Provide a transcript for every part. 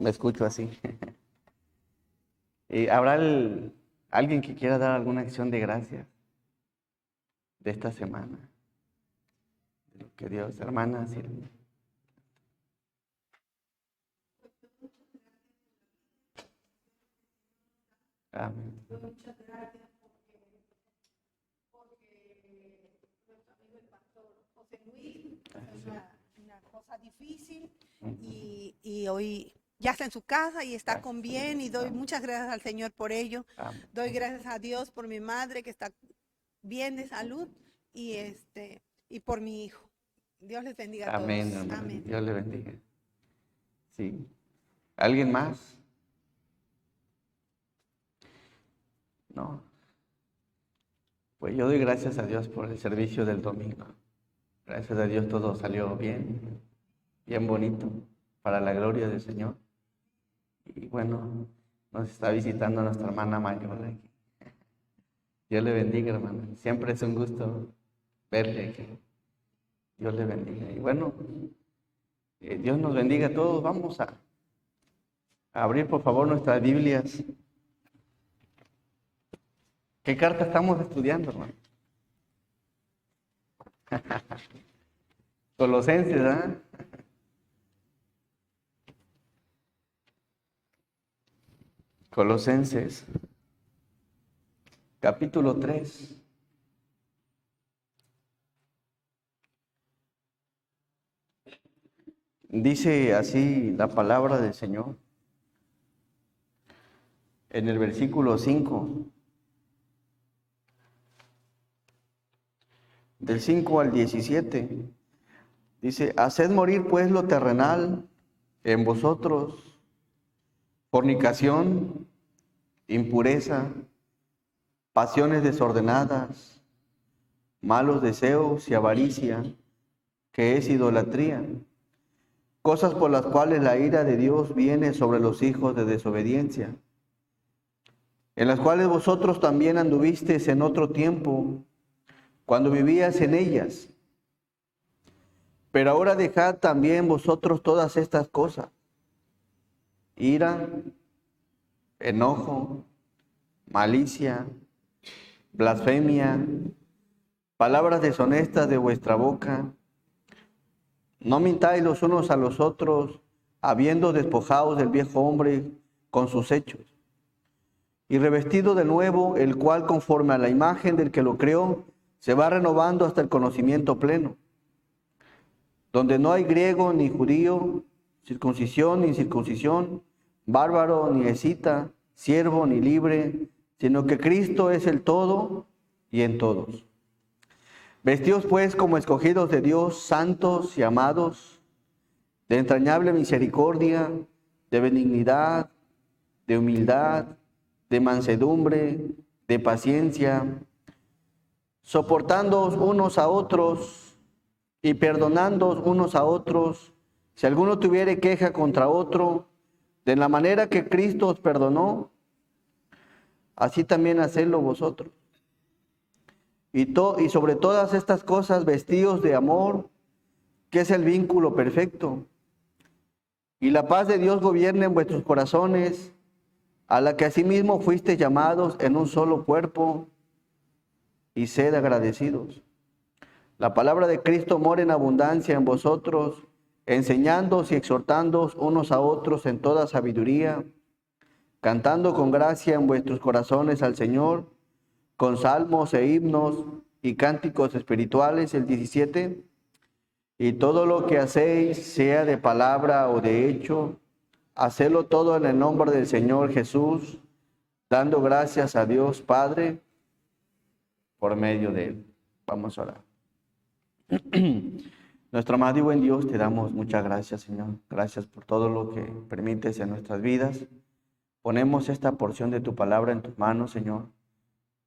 Me escucho así. ¿Habrá alguien que quiera dar alguna acción de gracias de esta semana? De lo que Dios, hermana, sirve. Amén. Una cosa difícil y hoy ya está en su casa y está Gracias, con bien y doy amén. muchas gracias al Señor por ello. Amén. Doy gracias a Dios por mi madre que está bien de salud y y por mi hijo. Dios les bendiga a todos. Amén, hermana. Amén. Dios le bendiga. Sí. ¿Alguien más? No. Pues yo doy gracias a Dios por el servicio del domingo. Gracias a Dios todo salió bien, bien bonito, para la gloria del Señor. Y bueno, nos está visitando nuestra hermana mayor aquí. Dios le bendiga, hermana. Siempre es un gusto verle aquí. Dios le bendiga. Y bueno, Dios nos bendiga a todos. Vamos a abrir, por favor, nuestras Biblias. ¿Qué carta estamos estudiando, hermano? Colosenses, ¿ah? Colosenses, capítulo 3. Dice así la palabra del Señor en el versículo 5, del 5 al 17. Dice, haced morir pues lo terrenal en vosotros, fornicación, impureza, pasiones desordenadas, malos deseos y avaricia, que es idolatría, cosas por las cuales la ira de Dios viene sobre los hijos de desobediencia, en las cuales vosotros también anduvisteis en otro tiempo, cuando vivías en ellas. Pero ahora dejad también vosotros todas estas cosas: ira, enojo, malicia, blasfemia, palabras deshonestas de vuestra boca. No mintáis los unos a los otros, habiendo despojados del viejo hombre con sus hechos, y revestido de nuevo, el cual conforme a la imagen del que lo creó, se va renovando hasta el conocimiento pleno, donde no hay griego ni judío, circuncisión ni incircuncisión, bárbaro ni escita, siervo ni libre, sino que Cristo es el todo y en todos. Vestidos pues como escogidos de Dios, santos y amados, de entrañable misericordia, de benignidad, de humildad, de mansedumbre, de paciencia, soportándoos unos a otros y perdonándoos unos a otros, si alguno tuviere queja contra otro, de la manera que Cristo os perdonó, así también hacedlo vosotros. Y sobre todas estas cosas vestidos de amor, que es el vínculo perfecto. Y la paz de Dios gobierne en vuestros corazones, a la que asimismo fuisteis llamados en un solo cuerpo, y sed agradecidos. La palabra de Cristo mora en abundancia en vosotros, enseñándoos y exhortándoos unos a otros en toda sabiduría, cantando con gracia en vuestros corazones al Señor, con salmos e himnos y cánticos espirituales, el 17. Y todo lo que hacéis, sea de palabra o de hecho, hacedlo todo en el nombre del Señor Jesús, dando gracias a Dios Padre por medio de Él. Vamos a orar. Nuestro amado y buen Dios, te damos muchas gracias, Señor. Gracias por todo lo que permites en nuestras vidas. Ponemos esta porción de tu palabra en tus manos, Señor.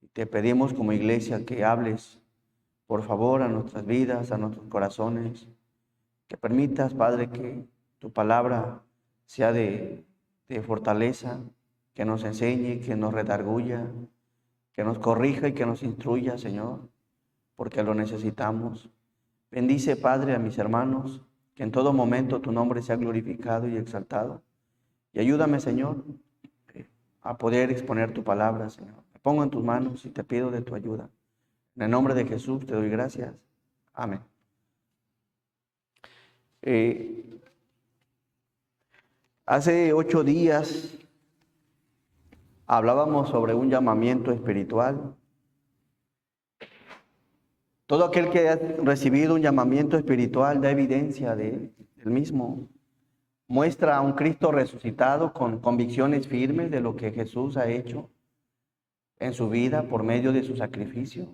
Y te pedimos como iglesia que hables, por favor, a nuestras vidas, a nuestros corazones. Que permitas, Padre, que tu palabra sea de fortaleza, que nos enseñe, que nos redarguya, que nos corrija y que nos instruya, Señor, porque lo necesitamos. Bendice, Padre, a mis hermanos, que en todo momento tu nombre sea glorificado y exaltado. Y ayúdame, Señor, a poder exponer tu palabra, Señor. Me pongo en tus manos y te pido de tu ayuda. En el nombre de Jesús te doy gracias. Amén. Hace 8 días hablábamos sobre un llamamiento espiritual. Todo aquel que ha recibido un llamamiento espiritual da evidencia del mismo. Muestra a un Cristo resucitado con convicciones firmes de lo que Jesús ha hecho en su vida por medio de su sacrificio.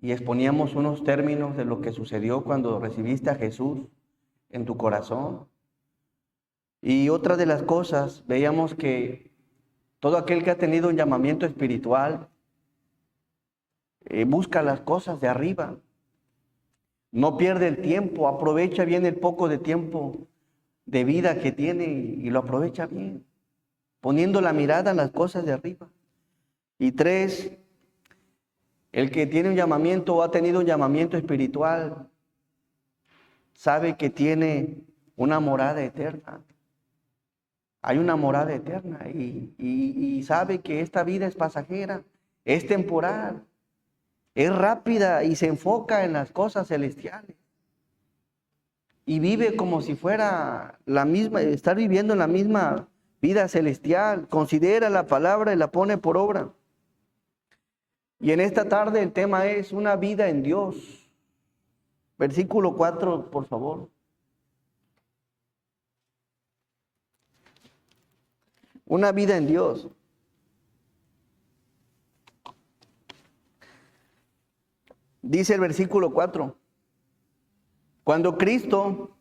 Y exponíamos unos términos de lo que sucedió cuando recibiste a Jesús en tu corazón. Y otra de las cosas, veíamos que todo aquel que ha tenido un llamamiento espiritual busca las cosas de arriba. No pierde el tiempo, aprovecha bien el poco de tiempo de vida que tiene y lo aprovecha bien, poniendo la mirada en las cosas de arriba. Y 3, el que tiene un llamamiento o ha tenido un llamamiento espiritual, sabe que tiene una morada eterna. Hay una morada eterna y sabe que esta vida es pasajera, es temporal, es rápida y se enfoca en las cosas celestiales. Y vive como si fuera la misma, estar viviendo en la misma vida celestial. Considera la palabra y la pone por obra. Y en esta tarde el tema es una vida en Dios. Versículo 4, por favor. Una vida en Dios. Dice el versículo 4. Cuando Cristo,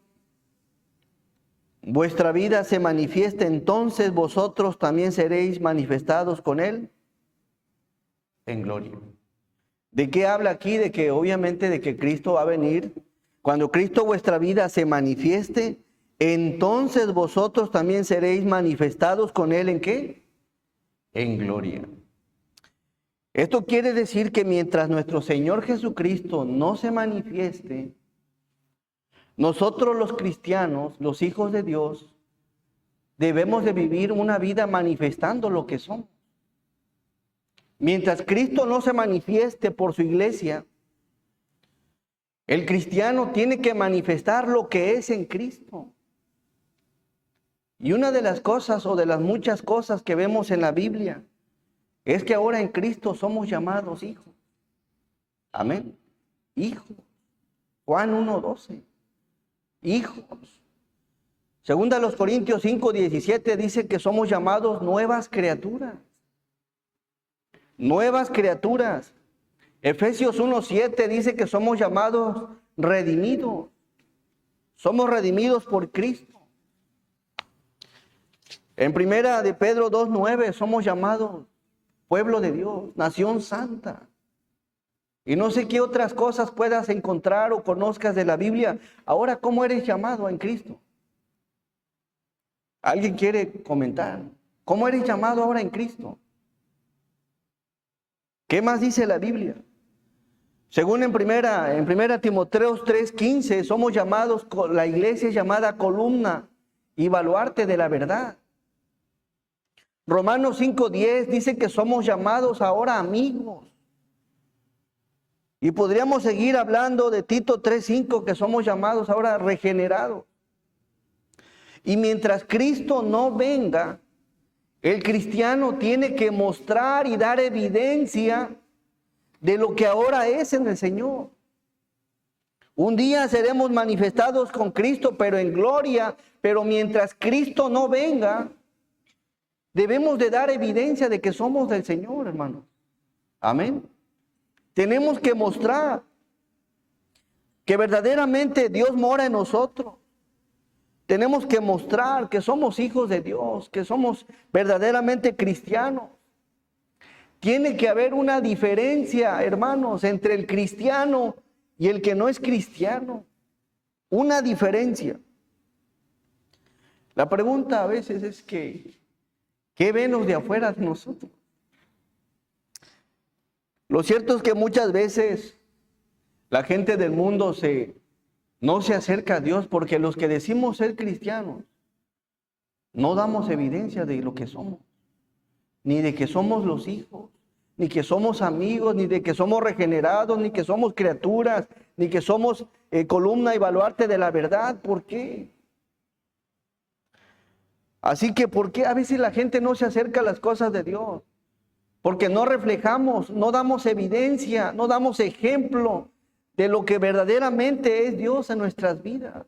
vuestra vida se manifieste, entonces vosotros también seréis manifestados con Él en gloria. ¿De qué habla aquí? De que obviamente de que Cristo va a venir. Cuando Cristo vuestra vida se manifieste, entonces vosotros también seréis manifestados con Él ¿en qué? En gloria. Esto quiere decir que mientras nuestro Señor Jesucristo no se manifieste, nosotros los cristianos, los hijos de Dios, debemos de vivir una vida manifestando lo que somos. Mientras Cristo no se manifieste por su iglesia, el cristiano tiene que manifestar lo que es en Cristo. Y una de las cosas o de las muchas cosas que vemos en la Biblia es que ahora en Cristo somos llamados hijos. Amén. Hijos. Juan 1:12. Hijos. Segunda a los Corintios 5:17 dice que somos llamados nuevas criaturas. Nuevas criaturas. Efesios 1:7 dice que somos llamados redimidos. Somos redimidos por Cristo. En primera de Pedro 2:9 somos llamados pueblo de Dios, nación santa. Y no sé qué otras cosas puedas encontrar o conozcas de la Biblia. Ahora, ¿cómo eres llamado en Cristo? ¿Alguien quiere comentar? ¿Cómo eres llamado ahora en Cristo? ¿Qué más dice la Biblia? Según en primera Timoteo 3:15, somos llamados, la iglesia es llamada columna y baluarte de la verdad. Romanos 5:10 dice que somos llamados ahora amigos. Y podríamos seguir hablando de Tito 3:5, que somos llamados ahora regenerados. Y mientras Cristo no venga, el cristiano tiene que mostrar y dar evidencia de lo que ahora es en el Señor. Un día seremos manifestados con Cristo, pero en gloria. Pero mientras Cristo no venga, debemos de dar evidencia de que somos del Señor, hermano. Amén. Tenemos que mostrar que verdaderamente Dios mora en nosotros. Tenemos que mostrar que somos hijos de Dios, que somos verdaderamente cristianos. Tiene que haber una diferencia, hermanos, entre el cristiano y el que no es cristiano. Una diferencia. La pregunta a veces es que, ¿qué ven los de afuera de nosotros? Lo cierto es que muchas veces la gente del mundo no se acerca a Dios porque los que decimos ser cristianos No damos evidencia de lo que somos, ni de que somos los hijos, ni que somos amigos, ni de que somos regenerados, ni que somos criaturas, ni que somos columna y baluarte de la verdad. ¿Por qué? Así que, ¿por qué a veces la gente no se acerca a las cosas de Dios? Porque no reflejamos, no damos evidencia, no damos ejemplo de lo que verdaderamente es Dios en nuestras vidas.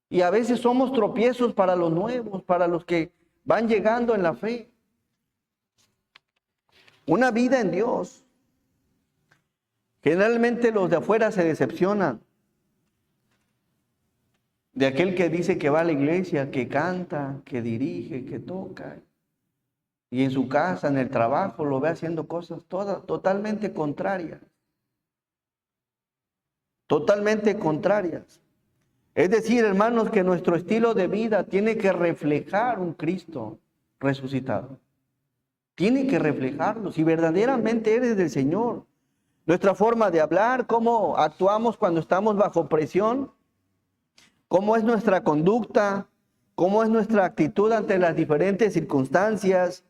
Y a veces somos tropiezos para los nuevos, para los que van llegando en la fe. Una vida en Dios. Generalmente los de afuera se decepcionan de aquel que dice que va a la iglesia, que canta, que dirige, que toca. Y en su casa, en el trabajo, lo ve haciendo cosas todas totalmente contrarias. Totalmente contrarias. Es decir, hermanos, que nuestro estilo de vida tiene que reflejar un Cristo resucitado. Tiene que reflejarlo, si verdaderamente eres del Señor. Nuestra forma de hablar, cómo actuamos cuando estamos bajo presión, cómo es nuestra conducta, cómo es nuestra actitud ante las diferentes circunstancias,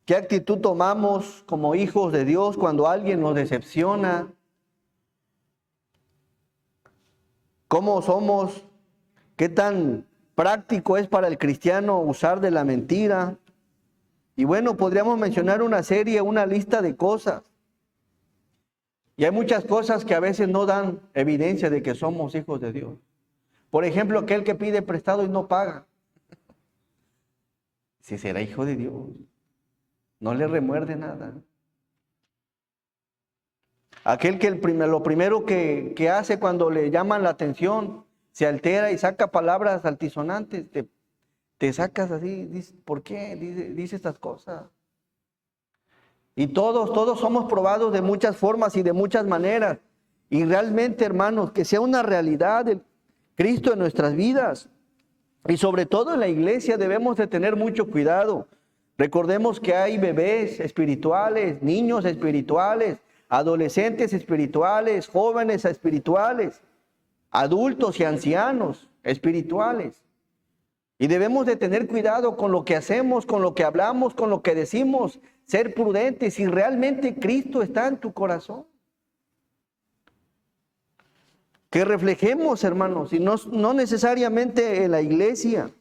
qué actitud tomamos como hijos de Dios cuando alguien nos decepciona, cómo somos, qué tan práctico es para el cristiano usar de la mentira. Y bueno, podríamos mencionar una lista de cosas. Y hay muchas cosas que a veces no dan evidencia de que somos hijos de Dios. Por ejemplo, aquel que pide prestado y no paga. Si será hijo de Dios, no le remuerde nada. Aquel que lo primero que hace cuando le llaman la atención, se altera y saca palabras altisonantes, te sacas así, dice, ¿por qué dice estas cosas? Y todos somos probados de muchas formas y de muchas maneras. Y realmente, hermanos, que sea una realidad el Cristo en nuestras vidas. Y sobre todo en la iglesia debemos de tener mucho cuidado. Recordemos que hay bebés espirituales, niños espirituales, adolescentes espirituales, jóvenes espirituales, adultos y ancianos espirituales. Y debemos de tener cuidado con lo que hacemos, con lo que hablamos, con lo que decimos, ser prudentes si realmente Cristo está en tu corazón. Que reflejemos, hermanos, y no necesariamente en la iglesia,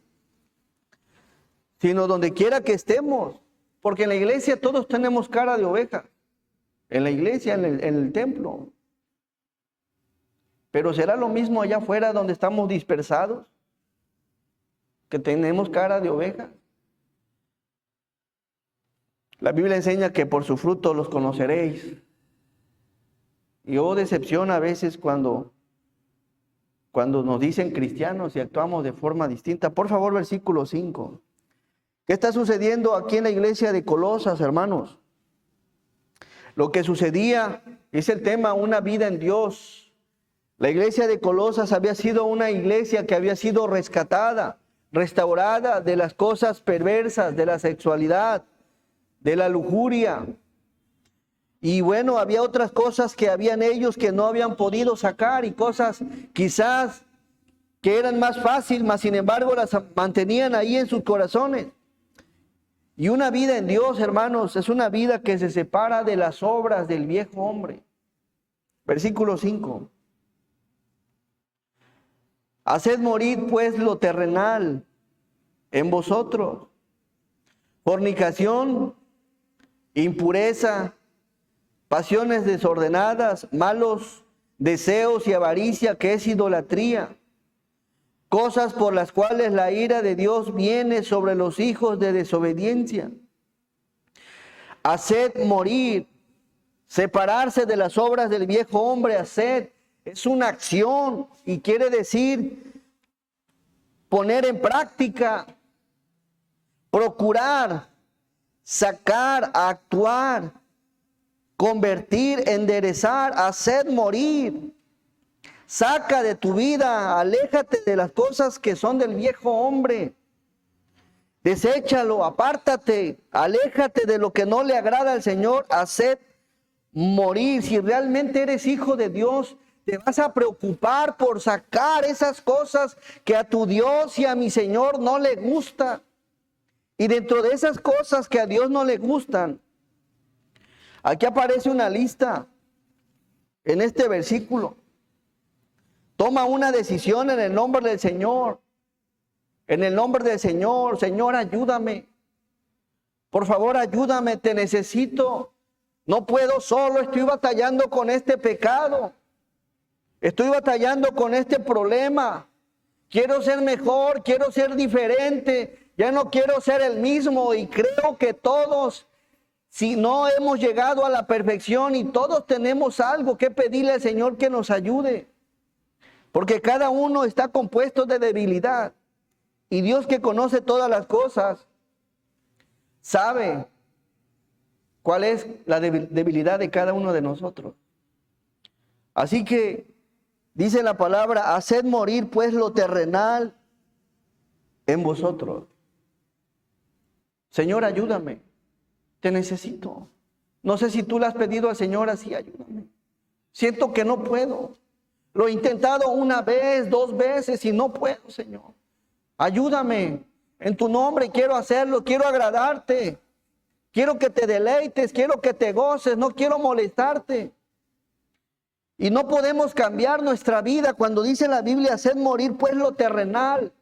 sino donde quiera que estemos, porque en la iglesia todos tenemos cara de oveja, en la iglesia, en el templo. Pero ¿será lo mismo allá afuera donde estamos dispersados? Que tenemos cara de oveja. La Biblia enseña que por su fruto los conoceréis. Y decepciona a veces cuando nos dicen cristianos y actuamos de forma distinta. Por favor, versículo 5. ¿Qué está sucediendo aquí en la iglesia de Colosas, hermanos? Lo que sucedía es el tema, una vida en Dios. La iglesia de Colosas había sido una iglesia que había sido rescatada, restaurada de las cosas perversas, de la sexualidad, de la lujuria. Y bueno, había otras cosas que habían ellos que no habían podido sacar y cosas quizás que eran más fáciles, mas sin embargo las mantenían ahí en sus corazones. Y una vida en Dios, hermanos, es una vida que se separa de las obras del viejo hombre. Versículo 5. Haced morir pues lo terrenal en vosotros: fornicación, impureza, pasiones desordenadas, malos deseos y avaricia, que es idolatría, cosas por las cuales la ira de Dios viene sobre los hijos de desobediencia. Haced morir, separarse de las obras del viejo hombre. Haced es una acción y quiere decir poner en práctica, procurar, sacar, actuar, convertir, enderezar. Haced morir. Saca de tu vida, aléjate de las cosas que son del viejo hombre. Deséchalo, apártate, aléjate de lo que no le agrada al Señor. Haced morir. Si realmente eres hijo de Dios, te vas a preocupar por sacar esas cosas que a tu Dios y a mi Señor no le gustan. Y dentro de esas cosas que a Dios no le gustan, aquí aparece una lista en este versículo. Toma una decisión en el nombre del Señor. En el nombre del Señor. Señor, ayúdame. Por favor, ayúdame, te necesito. No puedo solo, estoy batallando con este pecado. Estoy batallando con este problema. Quiero ser mejor, quiero ser diferente. Ya no quiero ser el mismo y creo que todos, si no hemos llegado a la perfección y todos tenemos algo que pedirle al Señor que nos ayude. Porque cada uno está compuesto de debilidad. Y Dios, que conoce todas las cosas, sabe cuál es la debilidad de cada uno de nosotros. Así que dice la palabra, haced morir pues lo terrenal en vosotros. Señor, ayúdame, te necesito. No sé si tú le has pedido al Señor así, ayúdame. Siento que no puedo. Lo he intentado una vez, 2 veces y no puedo, Señor. Ayúdame. En tu nombre quiero hacerlo, quiero agradarte. Quiero que te deleites, quiero que te goces, no quiero molestarte. Y no podemos cambiar nuestra vida cuando dice la Biblia, haced morir pues lo terrenal.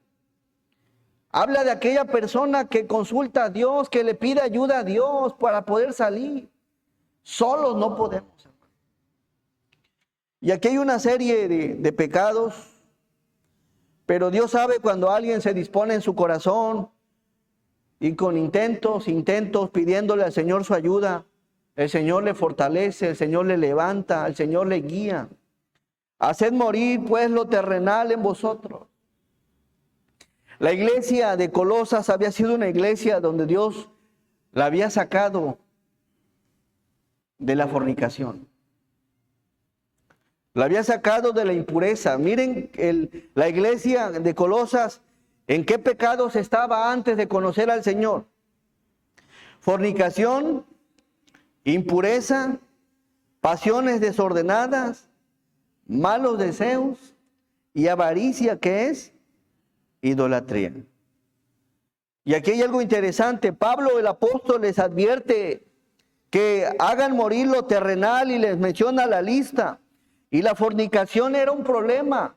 Habla de aquella persona que consulta a Dios, que le pide ayuda a Dios para poder salir. Solos no podemos. Y aquí hay una serie de pecados, pero Dios sabe cuando alguien se dispone en su corazón y con intentos, pidiéndole al Señor su ayuda, el Señor le fortalece, el Señor le levanta, el Señor le guía. Haced morir pues lo terrenal en vosotros. La iglesia de Colosas había sido una iglesia donde Dios la había sacado de la fornicación. La había sacado de la impureza. Miren la iglesia de Colosas, en qué pecados estaba antes de conocer al Señor. Fornicación, impureza, pasiones desordenadas, malos deseos y avaricia, que es idolatría. Y aquí hay algo interesante. Pablo el apóstol les advierte que hagan morir lo terrenal y les menciona la lista. Y la fornicación era un problema.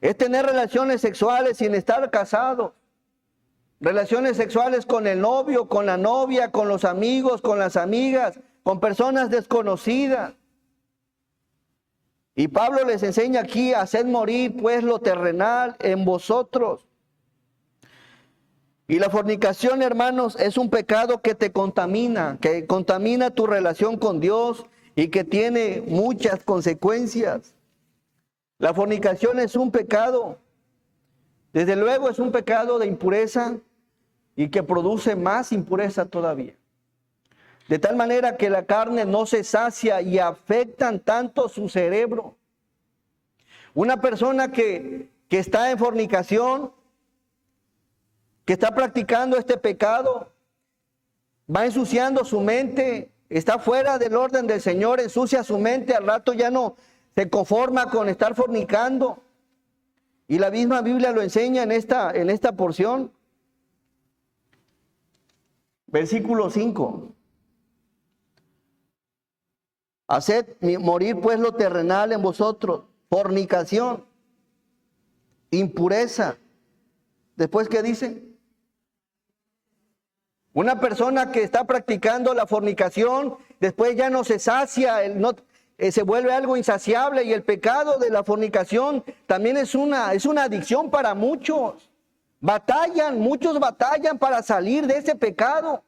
Es tener relaciones sexuales sin estar casado. Relaciones sexuales con el novio, con la novia, con los amigos, con las amigas, con personas desconocidas. Y Pablo les enseña aquí, haced morir pues lo terrenal en vosotros. Y la fornicación, hermanos, es un pecado que te contamina, que contamina tu relación con Dios y que tiene muchas consecuencias. La fornicación es un pecado, desde luego es un pecado de impureza y que produce más impureza todavía. De tal manera que la carne no se sacia y afectan tanto su cerebro. Una persona que está en fornicación, que está practicando este pecado, va ensuciando su mente, está fuera del orden del Señor, ensucia su mente, al rato ya no se conforma con estar fornicando. Y la misma Biblia lo enseña en esta porción. Versículo 5. Haced morir pues lo terrenal en vosotros, fornicación, impureza. Después, ¿qué dice? Una persona que está practicando la fornicación, después ya no se sacia, se vuelve algo insaciable, y el pecado de la fornicación también es una adicción para muchos. Muchos batallan para salir de ese pecado,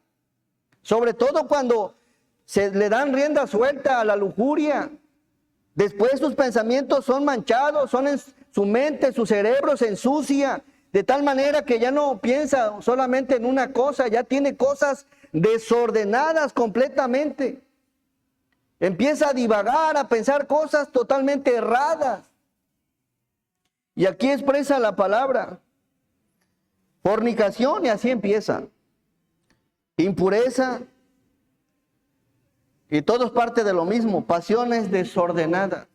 sobre todo cuando se le dan rienda suelta a la lujuria. Después sus pensamientos son manchados, su mente, su cerebro se ensucia, de tal manera que ya no piensa solamente en una cosa, ya tiene cosas desordenadas completamente. Empieza a divagar, a pensar cosas totalmente erradas. Y aquí expresa la palabra fornicación, y así empieza. Impureza, y todo es parte de lo mismo, pasiones desordenadas.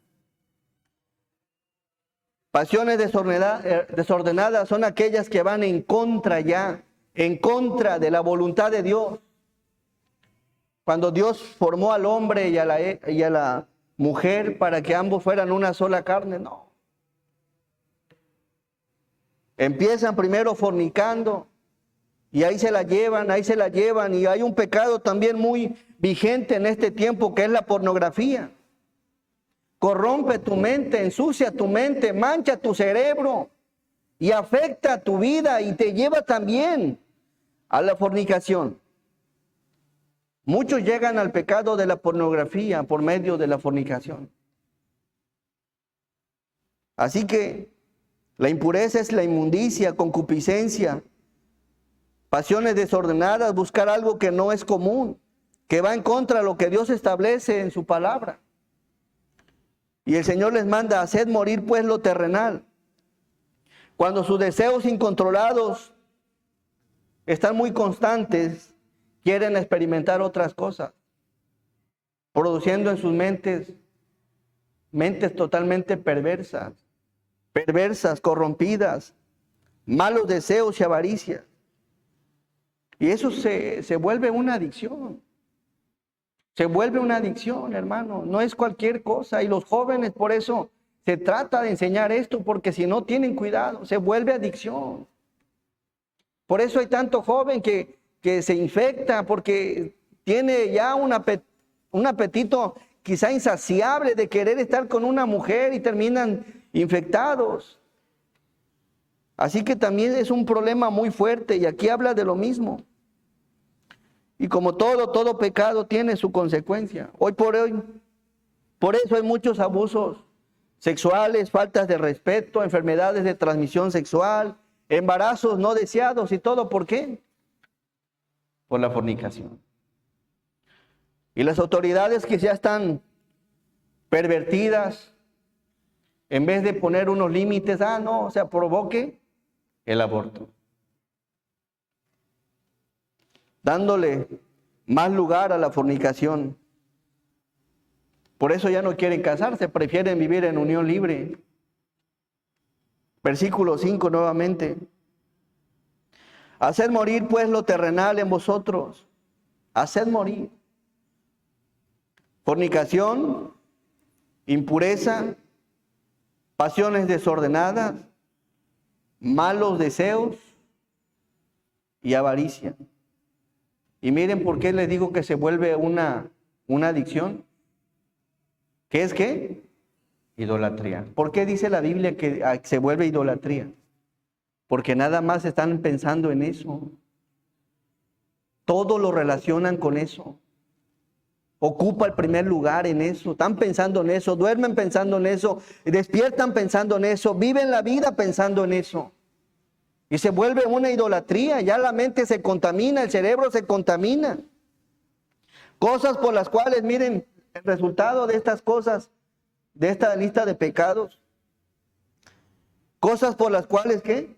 Pasiones desordenadas son aquellas que van en contra de la voluntad de Dios. Cuando Dios formó al hombre y a la mujer para que ambos fueran una sola carne, no. Empiezan primero fornicando y ahí se la llevan y hay un pecado también muy vigente en este tiempo que es la pornografía. Corrompe tu mente, ensucia tu mente, mancha tu cerebro y afecta tu vida y te lleva también a la fornicación. Muchos llegan al pecado de la pornografía por medio de la fornicación. Así que la impureza es la inmundicia, concupiscencia, pasiones desordenadas, buscar algo que no es común, que va en contra de lo que Dios establece en su palabra. Y el Señor les manda, haced morir pues lo terrenal. Cuando sus deseos incontrolados están muy constantes, quieren experimentar otras cosas, produciendo en sus mentes totalmente perversas, corrompidas, malos deseos y avaricia. Y eso se vuelve una adicción. Se vuelve una adicción, hermano. No es cualquier cosa. Y los jóvenes, por eso se trata de enseñar esto, porque si no tienen cuidado, se vuelve adicción. Por eso hay tanto joven que se infecta, porque tiene ya un apetito quizá insaciable de querer estar con una mujer y terminan infectados. Así que también es un problema muy fuerte y aquí habla de lo mismo. Y como todo pecado tiene su consecuencia. Hoy por eso hay muchos abusos sexuales, faltas de respeto, enfermedades de transmisión sexual, embarazos no deseados y todo. ¿Por qué? Por la fornicación. Y las autoridades que ya están pervertidas, en vez de poner unos límites, provoque el aborto, dándole más lugar a la fornicación. Por eso ya no quieren casarse, prefieren vivir en unión libre. Versículo 5 nuevamente. Haced morir pues lo terrenal en vosotros. Haced morir. Fornicación, impureza, pasiones desordenadas, malos deseos y avaricia. Y miren por qué les digo que se vuelve una adicción. ¿Qué es qué? Idolatría. ¿Por qué dice la Biblia que se vuelve idolatría? Porque nada más están pensando en eso. Todo lo relacionan con eso. Ocupa el primer lugar en eso. Están pensando en eso, duermen pensando en eso, despiertan pensando en eso, viven la vida pensando en eso. Y se vuelve una idolatría, ya la mente se contamina, el cerebro se contamina. Cosas por las cuales, miren, el resultado de estas cosas, de esta lista de pecados, cosas por las cuales, ¿qué?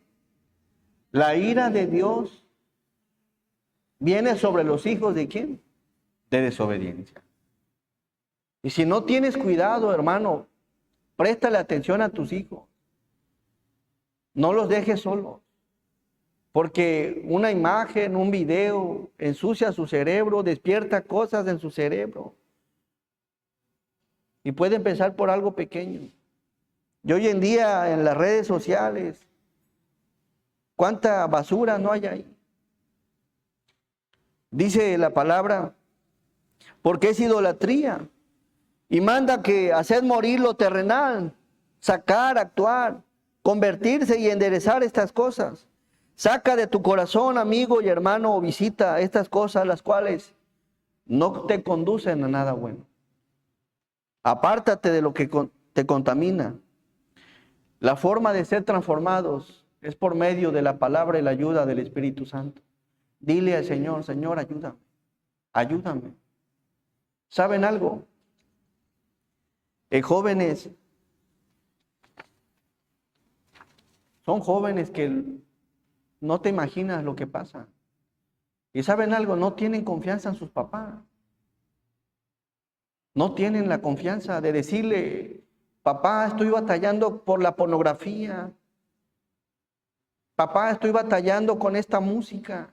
La ira de Dios viene sobre los hijos ¿de quién? De desobediencia. Y si no tienes cuidado, hermano, préstale atención a tus hijos. No los dejes solos. Porque una imagen, un video, ensucia su cerebro, despierta cosas en su cerebro. Y puede empezar por algo pequeño. Y hoy en día en las redes sociales, ¿cuánta basura no hay ahí? Dice la palabra, porque es idolatría. Y manda que hacer morir lo terrenal, sacar, actuar, convertirse y enderezar estas cosas. Saca de tu corazón, amigo y hermano, o visita estas cosas las cuales no te conducen a nada bueno. Apártate de lo que te contamina. La forma de ser transformados es por medio de la palabra y la ayuda del Espíritu Santo. Dile al Señor, Señor, ayúdame, ayúdame. ¿Saben algo? Jóvenes, son jóvenes que no te imaginas lo que pasa. Y ¿saben algo? No tienen confianza en sus papás. No tienen la confianza de decirle, Papá, estoy batallando por la pornografía. Papá, estoy batallando con esta música.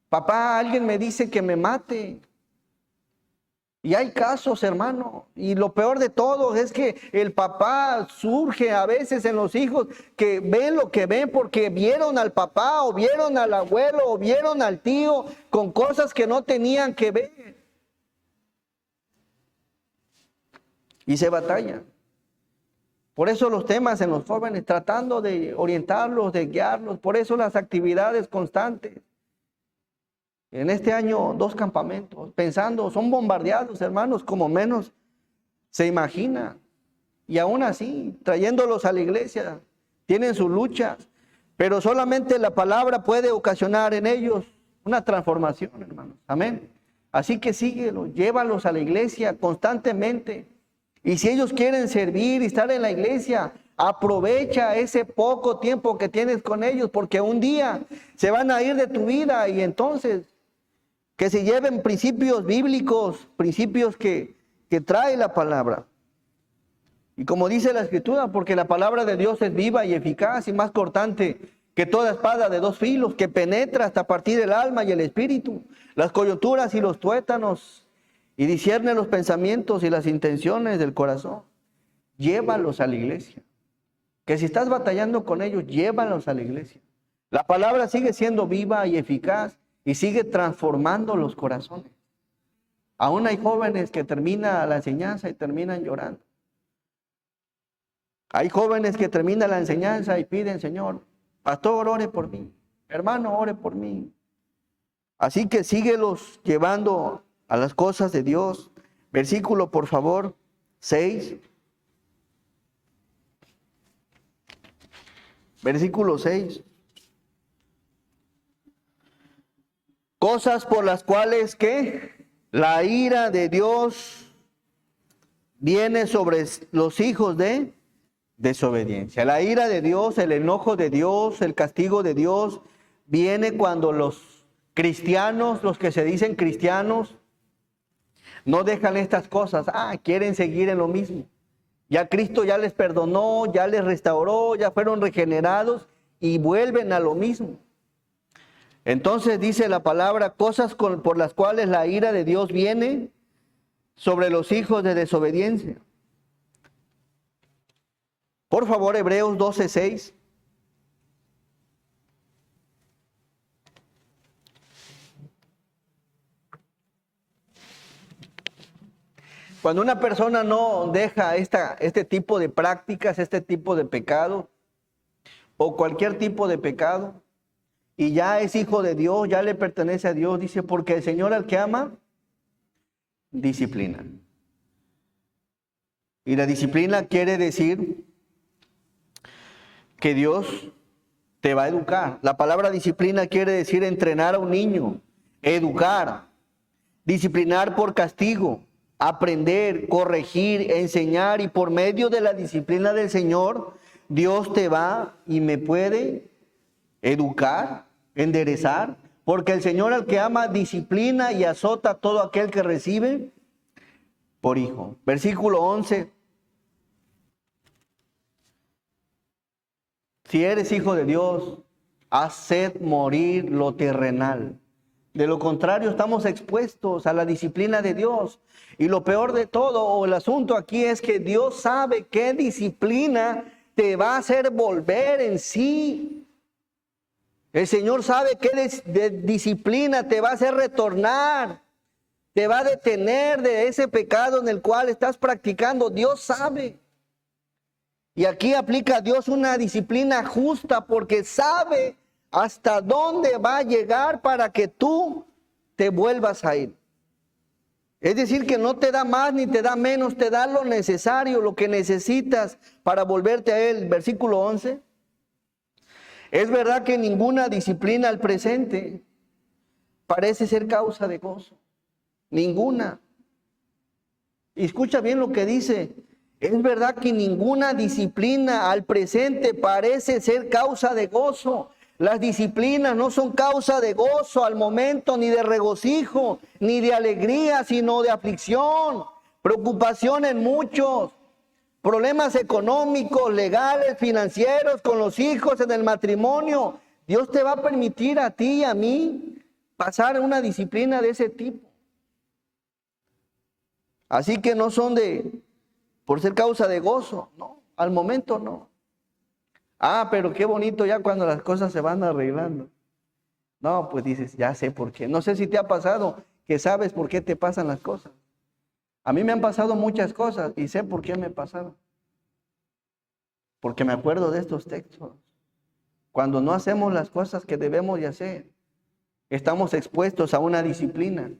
Papá, alguien me dice que me mate. Y hay casos, hermano, y lo peor de todo es que el papá surge a veces en los hijos que ven lo que ven porque vieron al papá o vieron al abuelo o vieron al tío con cosas que no tenían que ver. Y se batalla. Por eso los temas en los jóvenes, tratando de orientarlos, de guiarlos, por eso las actividades constantes. En este año 2 campamentos, pensando, son bombardeados, hermanos, como menos se imagina. Y aún así, trayéndolos a la iglesia, tienen sus luchas, pero solamente la palabra puede ocasionar en ellos una transformación, hermanos. Amén. Así que síguelos, llévalos a la iglesia constantemente. Y si ellos quieren servir y estar en la iglesia, aprovecha ese poco tiempo que tienes con ellos, porque un día se van a ir de tu vida y entonces que se lleven principios bíblicos, principios que trae la palabra. Y como dice la Escritura, porque la palabra de Dios es viva y eficaz y más cortante que toda espada de 2 filos, que penetra hasta partir el alma y el espíritu, las coyunturas y los tuétanos, y discierne los pensamientos y las intenciones del corazón. Llévalos a la iglesia. Que si estás batallando con ellos, llévalos a la iglesia. La palabra sigue siendo viva y eficaz y sigue transformando los corazones. Aún hay jóvenes que terminan la enseñanza y terminan llorando. Hay jóvenes que terminan la enseñanza y piden, Señor, pastor, ore por mí. Hermano, ore por mí. Así que síguelos llevando a las cosas de Dios. Versículo, por favor, 6. Versículo 6. Cosas por las cuales que la ira de Dios viene sobre los hijos de desobediencia. La ira de Dios, el enojo de Dios, el castigo de Dios viene cuando los cristianos, los que se dicen cristianos, no dejan estas cosas. Quieren seguir en lo mismo. Ya Cristo ya les perdonó, ya les restauró, ya fueron regenerados y vuelven a lo mismo. Entonces dice la palabra, cosas por las cuales la ira de Dios viene sobre los hijos de desobediencia. Por favor, Hebreos 12:6. Cuando una persona no deja este tipo de prácticas, este tipo de pecado, o cualquier tipo de pecado, y ya es hijo de Dios, ya le pertenece a Dios, dice, porque el Señor al que ama, disciplina. Y la disciplina quiere decir que Dios te va a educar. La palabra disciplina quiere decir entrenar a un niño, educar, disciplinar por castigo, aprender, corregir, enseñar, y por medio de la disciplina del Señor, Dios te va y me puede educar, enderezar, porque el Señor al que ama disciplina y azota a todo aquel que recibe por hijo. Versículo 11. Si eres hijo de Dios, haced morir lo terrenal. De lo contrario, estamos expuestos a la disciplina de Dios. Y lo peor de todo, o el asunto aquí, es que Dios sabe qué disciplina te va a hacer volver en sí. El Señor sabe qué disciplina te va a hacer retornar. Te va a detener de ese pecado en el cual estás practicando. Dios sabe. Y aquí aplica a Dios una disciplina justa porque sabe hasta dónde va a llegar para que tú te vuelvas a ir. Es decir, que no te da más ni te da menos, te da lo necesario, lo que necesitas para volverte a Él. Versículo 11. Es verdad que ninguna disciplina al presente parece ser causa de gozo. Ninguna. Y escucha bien lo que dice. Es verdad que ninguna disciplina al presente parece ser causa de gozo. Las disciplinas no son causa de gozo al momento, ni de regocijo, ni de alegría, sino de aflicción, preocupación en muchos. problemas económicos, legales, financieros, con los hijos, en el matrimonio. Dios te va a permitir a ti y a mí pasar una disciplina de ese tipo. Así que no son por ser causa de gozo, no, al momento no. Pero qué bonito ya cuando las cosas se van arreglando. No, pues dices, ya sé por qué. No sé si te ha pasado que sabes por qué te pasan las cosas. A mí me han pasado muchas cosas y sé por qué me pasaron. Porque me acuerdo de estos textos. Cuando no hacemos las cosas que debemos de hacer, estamos expuestos a una disciplina.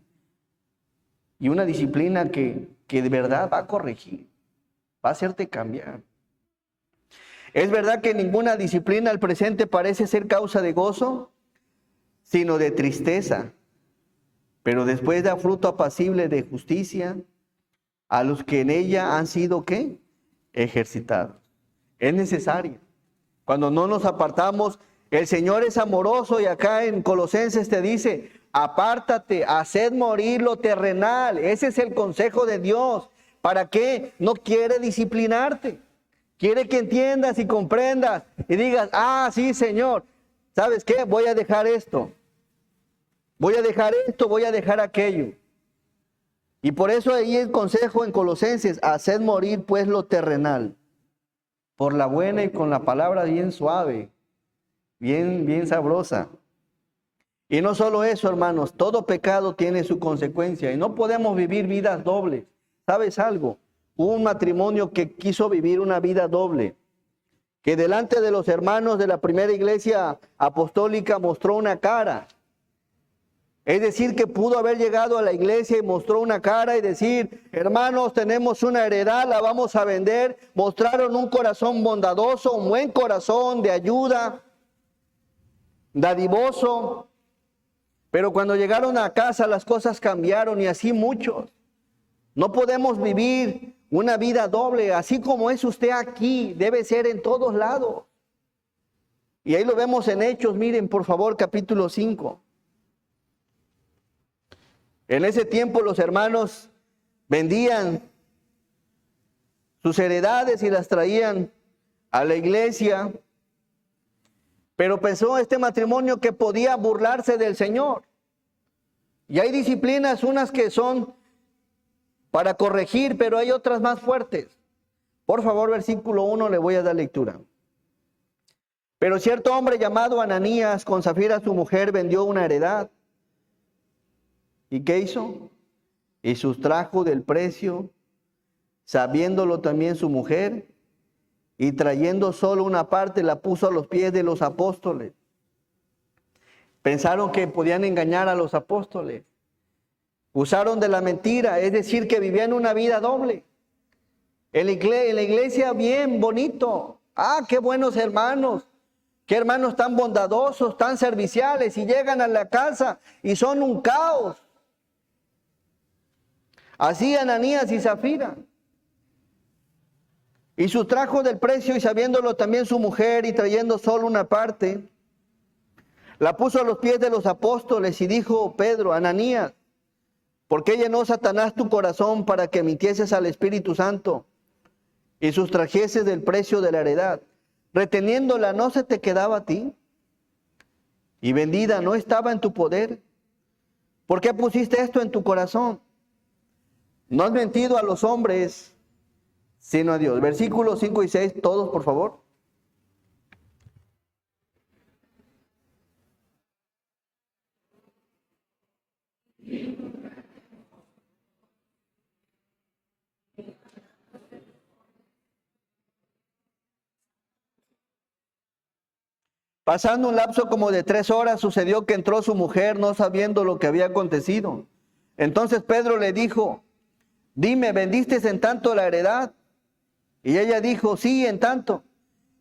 Y una disciplina que de verdad va a corregir, va a hacerte cambiar. Es verdad que ninguna disciplina al presente parece ser causa de gozo, sino de tristeza. Pero después da fruto apacible de justicia a los que en ella han sido, ¿qué? Ejercitados. Es necesario. Cuando no nos apartamos, el Señor es amoroso y acá en Colosenses te dice, apártate, haced morir lo terrenal. Ese es el consejo de Dios. ¿Para qué? No quiere disciplinarte. Quiere que entiendas y comprendas y digas, sí, Señor, ¿sabes qué? Voy a dejar esto. Voy a dejar esto, voy a dejar aquello. Y por eso ahí el consejo en Colosenses, haced morir pues lo terrenal, por la buena y con la palabra bien suave, bien sabrosa. Y no solo eso, hermanos, todo pecado tiene su consecuencia y no podemos vivir vidas dobles. ¿Sabes algo? Hubo un matrimonio que quiso vivir una vida doble, que delante de los hermanos de la primera iglesia apostólica mostró una cara. Es decir, que pudo haber llegado a la iglesia y mostró una cara y decir, hermanos, tenemos una heredad, la vamos a vender. Mostraron un corazón bondadoso, un buen corazón de ayuda, dadivoso. Pero cuando llegaron a casa las cosas cambiaron y así muchos. No podemos vivir una vida doble, así como es usted aquí, debe ser en todos lados. Y ahí lo vemos en Hechos, miren por favor, capítulo 5. En ese tiempo los hermanos vendían sus heredades y las traían a la iglesia. Pero pensó este matrimonio que podía burlarse del Señor. Y hay disciplinas, unas que son para corregir, pero hay otras más fuertes. Por favor, versículo 1, le voy a dar lectura. Pero cierto hombre llamado Ananías, con Zafira su mujer, vendió una heredad. ¿Y qué hizo? Y sustrajo del precio, sabiéndolo también su mujer, y trayendo solo una parte la puso a los pies de los apóstoles. Pensaron que podían engañar a los apóstoles. Usaron de la mentira, es decir, que vivían una vida doble. En la iglesia bien bonito. Qué buenos hermanos. Qué hermanos tan bondadosos, tan serviciales. Y llegan a la casa y son un caos. Así Ananías y Zafira. Y sustrajo del precio y sabiéndolo también su mujer y trayendo solo una parte, la puso a los pies de los apóstoles y dijo Pedro, Ananías, ¿por qué llenó Satanás tu corazón para que mintieses al Espíritu Santo y sustrajeses del precio de la heredad? Reteniéndola, ¿no se te quedaba a ti? Y vendida, ¿no estaba en tu poder? ¿Por qué pusiste esto en tu corazón? No has mentido a los hombres, sino a Dios. Versículos 5 y 6, todos por favor. Pasando un lapso como de 3 horas, sucedió que entró su mujer, no sabiendo lo que había acontecido. Entonces Pedro le dijo, dime, ¿vendiste en tanto la heredad? Y ella dijo, sí, en tanto.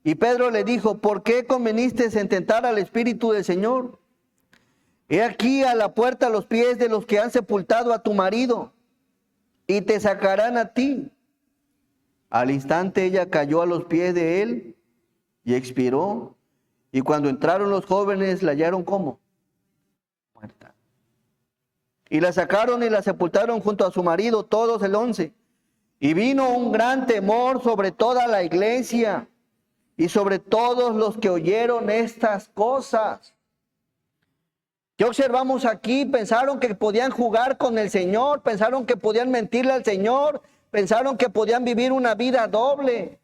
Y Pedro le dijo, ¿por qué conveniste en tentar al Espíritu del Señor? He aquí a la puerta los pies de los que han sepultado a tu marido, y te sacarán a ti. Al instante ella cayó a los pies de él y expiró. Y cuando entraron los jóvenes, la hallaron ¿cómo? Muerta. Y la sacaron y la sepultaron junto a su marido, todos el 11. Y vino un gran temor sobre toda la iglesia y sobre todos los que oyeron estas cosas. ¿Qué observamos aquí? Pensaron que podían jugar con el Señor, pensaron que podían mentirle al Señor, pensaron que podían vivir una vida doble.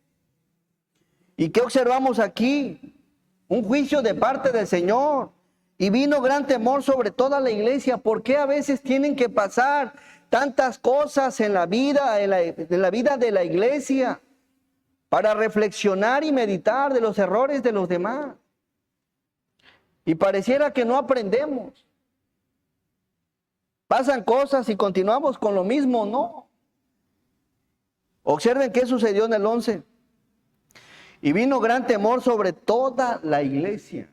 ¿Y qué observamos aquí? Un juicio de parte del Señor. Y vino gran temor sobre toda la iglesia. ¿Por qué a veces tienen que pasar tantas cosas en la vida, en la vida de la iglesia? Para reflexionar y meditar de los errores de los demás. Y pareciera que no aprendemos. Pasan cosas y continuamos con lo mismo, ¿no? Observen qué sucedió en el 11. Y vino gran temor sobre toda la iglesia.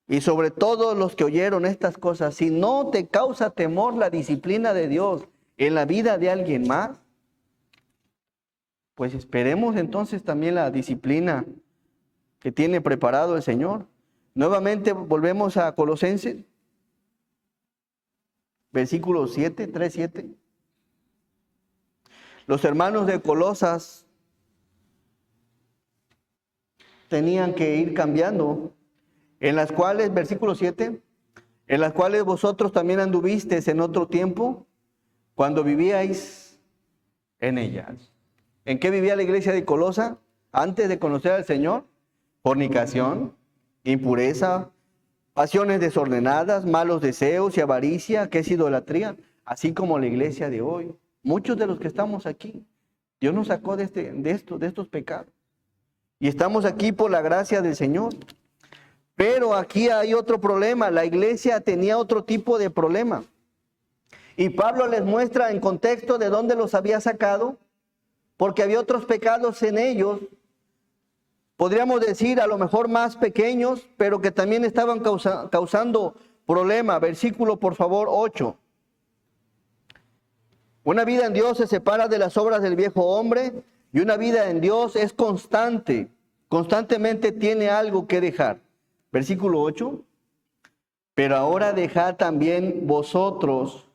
Y sobre todos los que oyeron estas cosas. Si no te causa temor la disciplina de Dios en la vida de alguien más, pues esperemos entonces también la disciplina que tiene preparado el Señor. Nuevamente volvemos a Colosenses, versículo 7, 3, 7. Los hermanos de Colosas tenían que ir cambiando, en las cuales, versículo 7, en las cuales vosotros también anduvisteis en otro tiempo, cuando vivíais en ellas. ¿En qué vivía la iglesia de Colosa antes de conocer al Señor? Fornicación, impureza, pasiones desordenadas, malos deseos y avaricia, que es idolatría, así como la iglesia de hoy. Muchos de los que estamos aquí, Dios nos sacó de estos pecados. Y estamos aquí por la gracia del Señor. Pero aquí hay otro problema. La iglesia tenía otro tipo de problema. Y Pablo les muestra en contexto de dónde los había sacado, porque había otros pecados en ellos, podríamos decir a lo mejor más pequeños, pero que también estaban causando problema. Versículo, por favor, 8. Una vida en Dios se separa de las obras del viejo hombre, y una vida en Dios es constante. Constantemente tiene algo que dejar. Versículo 8. Pero ahora dejad también vosotros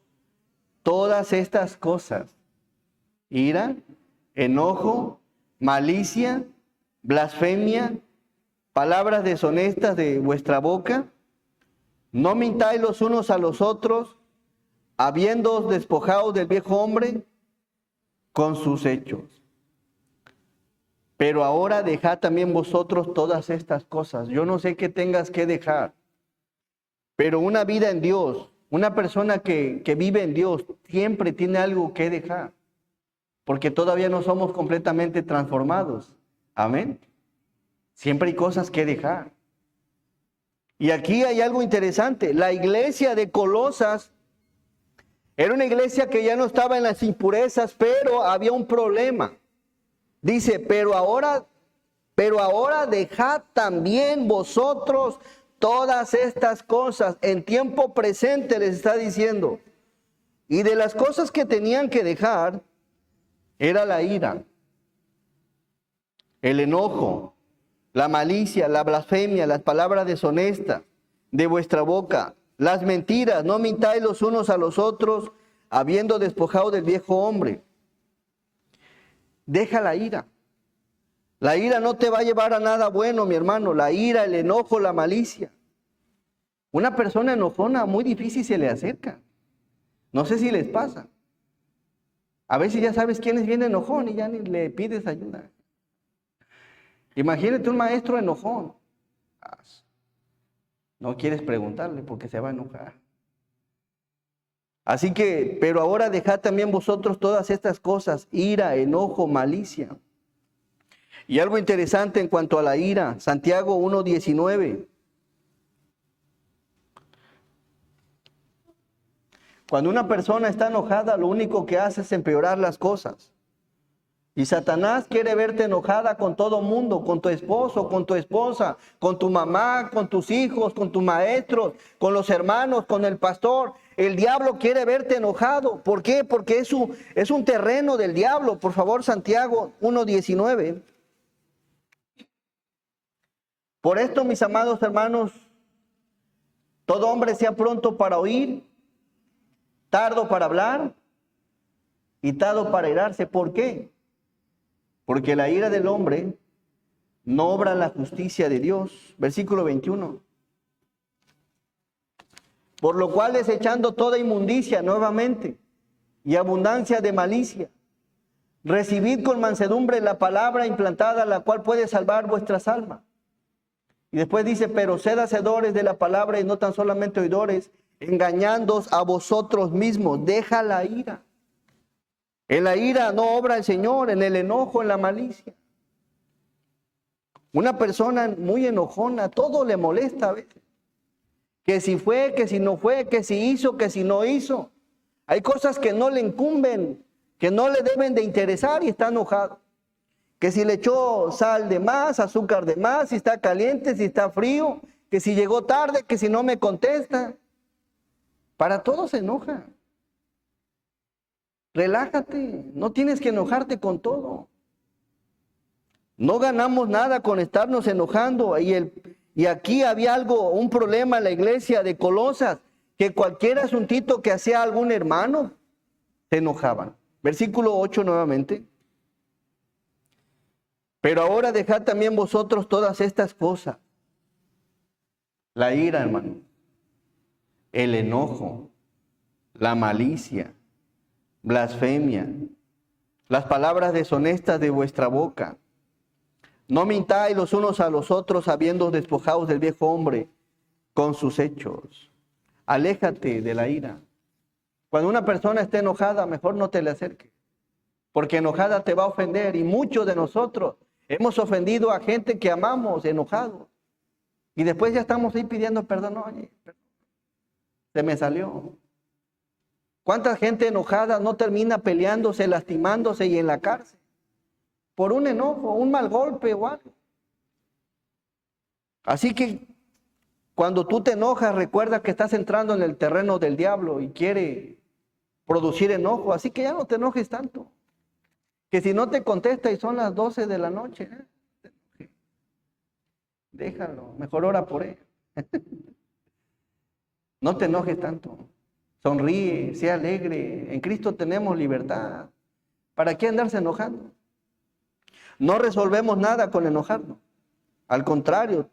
todas estas cosas: ira, enojo, malicia, blasfemia, palabras deshonestas de vuestra boca. No mintáis los unos a los otros, habiéndoos despojado del viejo hombre con sus hechos. Pero ahora dejad también vosotros todas estas cosas. Yo no sé qué tengas que dejar, pero una vida en Dios, una persona que vive en Dios, siempre tiene algo que dejar, porque todavía no somos completamente transformados. Amén. Siempre hay cosas que dejar. Y aquí hay algo interesante. La iglesia de Colosas era una iglesia que ya no estaba en las impurezas, pero había un problema. Dice, pero ahora dejad también vosotros todas estas cosas. En tiempo presente les está diciendo. Y de las cosas que tenían que dejar era la ira, el enojo, la malicia, la blasfemia, las palabras deshonestas de vuestra boca, las mentiras. No mintáis los unos a los otros, habiendo despojado del viejo hombre. Deja la ira. La ira no te va a llevar a nada bueno, mi hermano. La ira, el enojo, la malicia. Una persona enojona muy difícil se le acerca. No sé si les pasa. A veces ya sabes quién es bien enojón y ya ni le pides ayuda. Imagínate un maestro enojón. No quieres preguntarle porque se va a enojar. Así que, pero ahora dejad también vosotros todas estas cosas: ira, enojo, malicia. Y algo interesante en cuanto a la ira, Santiago 1:19. Cuando una persona está enojada, lo único que hace es empeorar las cosas. Y Satanás quiere verte enojada con todo mundo, con tu esposo, con tu esposa, con tu mamá, con tus hijos, con tus maestros, con los hermanos, con el pastor. El diablo quiere verte enojado. ¿Por qué? Porque es un terreno del diablo. Por favor, Santiago 1:19. Por esto, mis amados hermanos, todo hombre sea pronto para oír, tardo para hablar irritado para irarse. ¿Por qué? Porque la ira del hombre no obra la justicia de Dios. Versículo 21. Por lo cual, desechando toda inmundicia nuevamente y abundancia de malicia, recibid con mansedumbre la palabra implantada, la cual puede salvar vuestras almas. Y después dice, pero sed hacedores de la palabra y no tan solamente oidores, engañándoos a vosotros mismos. Deja la ira. En la ira no obra el Señor, en el enojo, en la malicia. Una persona muy enojona, todo le molesta a veces. Que si fue, que si no fue, que si hizo, que si no hizo. Hay cosas que no le incumben, que no le deben de interesar y está enojado. Que si le echó sal de más, azúcar de más, si está caliente, si está frío, que si llegó tarde, que si no me contesta. Para todo se enoja. Relájate, no tienes que enojarte con todo. No ganamos nada con estarnos enojando. Y aquí había un problema en la iglesia de Colosas, que cualquier asuntito que hacía algún hermano, se enojaban. Versículo 8 nuevamente. Pero ahora dejad también vosotros todas estas cosas. La ira, hermano. El enojo. La malicia. Blasfemia. Las palabras deshonestas de vuestra boca. No mintáis los unos a los otros, habiendo despojados del viejo hombre con sus hechos. Aléjate de la ira. Cuando una persona esté enojada, mejor no te le acerques, porque enojada te va a ofender. Y muchos de nosotros hemos ofendido a gente que amamos enojados. Y después ya estamos ahí pidiendo perdón. Oye, se me salió. ¿Cuánta gente enojada no termina peleándose, lastimándose y en la cárcel? Por un enojo, un mal golpe o algo. Así que cuando tú te enojas, recuerda que estás entrando en el terreno del diablo y quiere producir enojo. Así que ya no te enojes tanto. Que si no te contesta y son las 12 de la noche, déjalo, mejor ora por él. No te enojes tanto. Sonríe, sea alegre. En Cristo tenemos libertad. ¿Para qué andarse enojando? No resolvemos nada con enojarnos. Al contrario,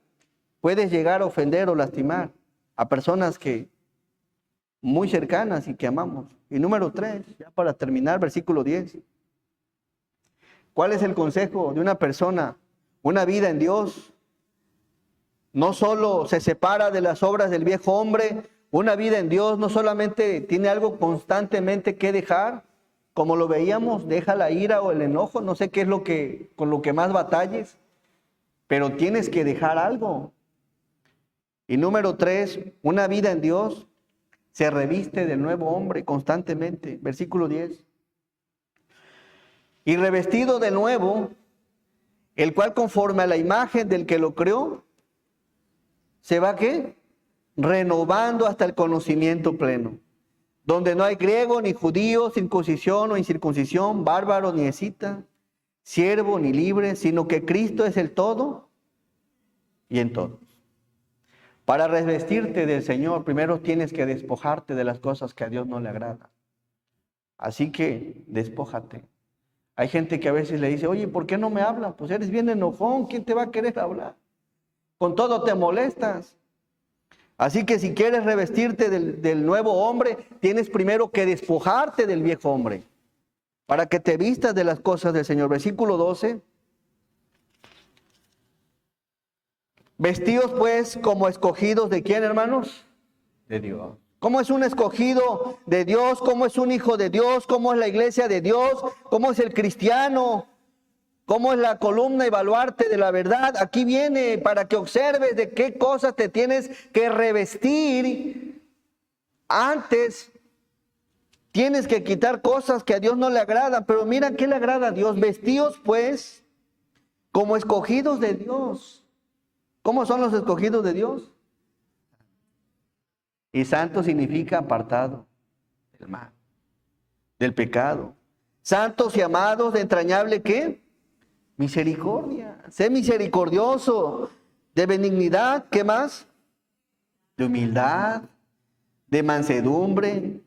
puedes llegar a ofender o lastimar a personas que muy cercanas y que amamos. Y número 3, ya para terminar, versículo 10. ¿Cuál es el consejo de una persona? Una vida en Dios. No solo se separa de las obras del viejo hombre, una vida en Dios no solamente tiene algo constantemente que dejar, como lo veíamos, deja la ira o el enojo, no sé qué es con lo que más batalles, pero tienes que dejar algo. Y número 3, una vida en Dios se reviste del nuevo hombre constantemente. Versículo 10. Y revestido de nuevo, el cual conforme a la imagen del que lo creó, se va ¿qué? Renovando hasta el conocimiento pleno. Donde no hay griego ni judío, circuncisión o incircuncisión, bárbaro ni escita, siervo ni libre, sino que Cristo es el todo y en todos. Para revestirte del Señor, primero tienes que despojarte de las cosas que a Dios no le agradan. Así que despójate. Hay gente que a veces le dice, oye, ¿por qué no me hablan? Pues eres bien enojón, ¿quién te va a querer hablar? Con todo te molestas. Así que si quieres revestirte del nuevo hombre, tienes primero que despojarte del viejo hombre, para que te vistas de las cosas del Señor. Versículo 12. Vestidos pues como escogidos ¿de quién, hermanos? De Dios. ¿Cómo es un escogido de Dios? ¿Cómo es un hijo de Dios? ¿Cómo es la iglesia de Dios? ¿Cómo es el cristiano? ¿Cómo es la columna y baluarte de la verdad? Aquí viene para que observes de qué cosas te tienes que revestir. Antes tienes que quitar cosas que a Dios no le agradan. Pero mira qué le agrada a Dios. Vestidos pues como escogidos de Dios. ¿Cómo son los escogidos de Dios? Y santo significa apartado del mal, del pecado. Santos y amados de entrañable ¿qué? Misericordia. Sé misericordioso, de benignidad, ¿qué más? De humildad, de mansedumbre,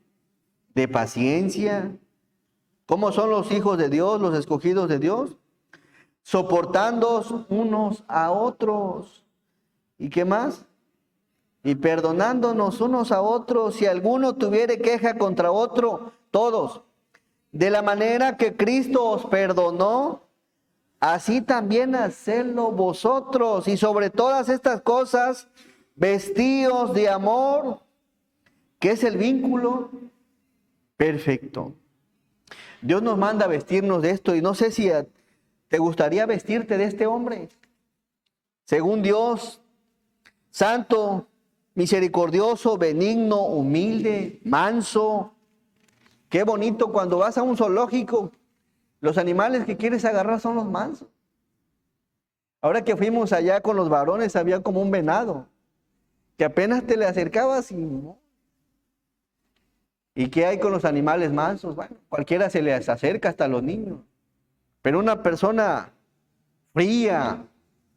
de paciencia. ¿Cómo son los hijos de Dios, los escogidos de Dios? Soportándoos unos a otros. ¿Y qué más? Y perdonándonos unos a otros, si alguno tuviere queja contra otro, todos. De la manera que Cristo os perdonó, así también hacedlo vosotros. Y sobre todas estas cosas, vestíos de amor, que es el vínculo perfecto. Dios nos manda a vestirnos de esto, y no sé si te gustaría vestirte de este hombre. Según Dios, santo, misericordioso, benigno, humilde, manso. Qué bonito cuando vas a un zoológico, los animales que quieres agarrar son los mansos. Ahora que fuimos allá con los varones, había como un venado, que apenas te le acercabas y no. ¿Y qué hay con los animales mansos? Bueno, cualquiera se les acerca, hasta los niños. Pero una persona fría,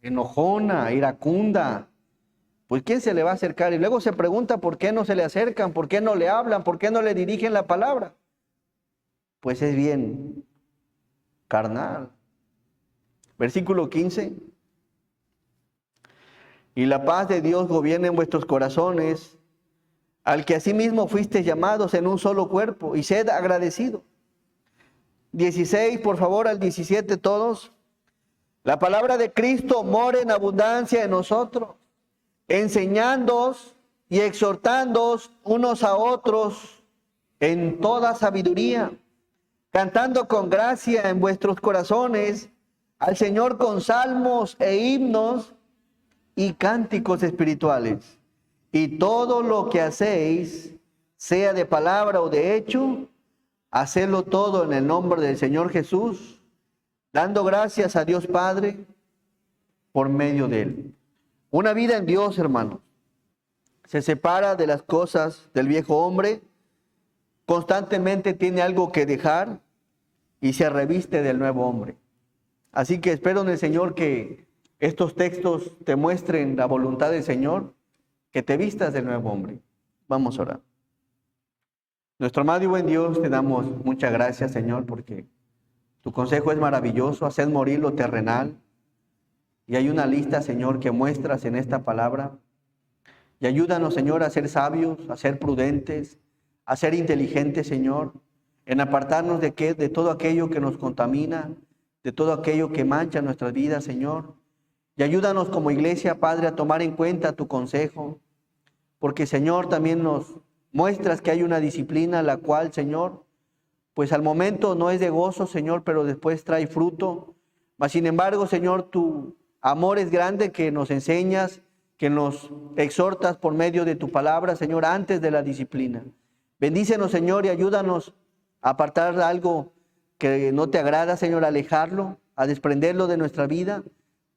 enojona, iracunda, pues ¿quién se le va a acercar? Y luego se pregunta por qué no se le acercan, por qué no le hablan, por qué no le dirigen la palabra. Pues es bien carnal. Versículo 15. Y la paz de Dios gobierne en vuestros corazones, al que asimismo fuisteis llamados en un solo cuerpo, y sed agradecidos. 16, por favor, al 17 todos. La palabra de Cristo more en abundancia en nosotros, enseñándoos y exhortándoos unos a otros en toda sabiduría, cantando con gracia en vuestros corazones al Señor con salmos e himnos y cánticos espirituales. Y todo lo que hacéis, sea de palabra o de hecho, hacedlo todo en el nombre del Señor Jesús, dando gracias a Dios Padre por medio de Él. Una vida en Dios, hermanos, se separa de las cosas del viejo hombre, constantemente tiene algo que dejar y se reviste del nuevo hombre. Así que espero en el Señor que estos textos te muestren la voluntad del Señor, que te vistas del nuevo hombre. Vamos a orar. Nuestro amado y buen Dios, te damos muchas gracias, Señor, porque tu consejo es maravilloso, hacer morir lo terrenal. Y hay una lista, Señor, que muestras en esta palabra. Y ayúdanos, Señor, a ser sabios, a ser prudentes, a ser inteligentes, Señor, en apartarnos de todo aquello que nos contamina, de todo aquello que mancha nuestras vidas, Señor. Y ayúdanos como iglesia, Padre, a tomar en cuenta tu consejo, porque, Señor, también nos muestras que hay una disciplina, la cual, Señor, pues al momento no es de gozo, Señor, pero después trae fruto. Mas, sin embargo, Señor, tu amor es grande, que nos enseñas, que nos exhortas por medio de tu palabra, Señor, antes de la disciplina. Bendícenos, Señor, y ayúdanos a apartar algo que no te agrada, Señor, a alejarlo, a desprenderlo de nuestra vida.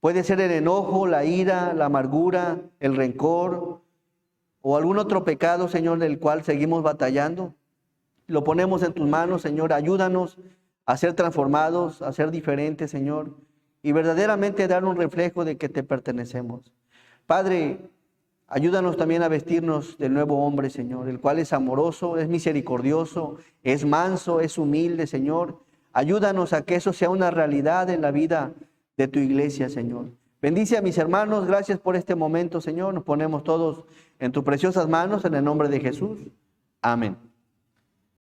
Puede ser el enojo, la ira, la amargura, el rencor o algún otro pecado, Señor, del cual seguimos batallando. Lo ponemos en tus manos, Señor. Ayúdanos a ser transformados, a ser diferentes, Señor, y verdaderamente dar un reflejo de que te pertenecemos. Padre, ayúdanos también a vestirnos del nuevo hombre, Señor, el cual es amoroso, es misericordioso, es manso, es humilde, Señor. Ayúdanos a que eso sea una realidad en la vida de tu iglesia, Señor. Bendice a mis hermanos, gracias por este momento, Señor. Nos ponemos todos en tus preciosas manos, en el nombre de Jesús. Amén.